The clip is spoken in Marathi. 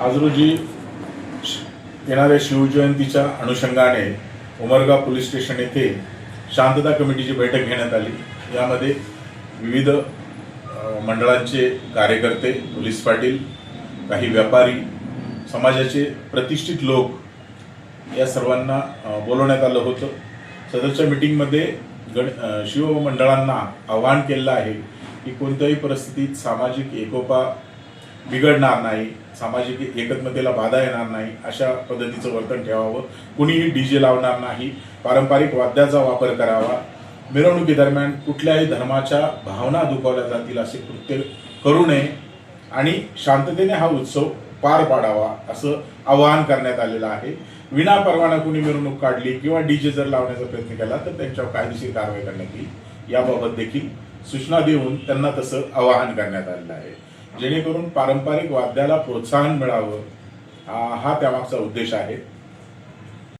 आज रोजी येणाऱ्या शिवजयंतीच्या अनुषंगाने उमरगा पोलीस स्टेशन येथे शांतता कमिटीची बैठक घेण्यात आली। यामध्ये विविध मंडळांचे कार्यकर्ते, पोलीस पाटील, काही व्यापारी, समाजाचे प्रतिष्ठित लोक या सर्वांना बोलवण्यात आलं होतं। सदरच्या मीटिंगमध्ये शिवमंडळांना आवाहन केलं आहे की कोणत्याही परिस्थितीत सामाजिक एकोपा बिघडणार नाही, सामाजिक एकत्मतेला बाधा येणार नाही अशा पद्धतीचं वर्तन ठेवावं। कुणीही डीजे लावणार नाही, पारंपरिक वाद्याचा वापर करावा, मिरवणुकीदरम्यान कुठल्याही धर्माच्या भावना दुखावल्या जातील असे कृत्य करू नये आणि शांततेने हा उत्सव पार पाडावा असं आवाहन करण्यात आलेलं आहे। विना परवाना कुणी मिरवणूक काढली किंवा डीजे जर लावण्याचा प्रयत्न केला तर त्यांच्यावर कायदेशीर कारवाई करण्यात येईल याबाबत देखील सूचना देऊन त्यांना तसं आवाहन करण्यात आलेलं आहे, जेणेकरून पारंपरिक वाद्याला प्रोत्साहन मिळावं हा त्यामागचा उद्देश आहे।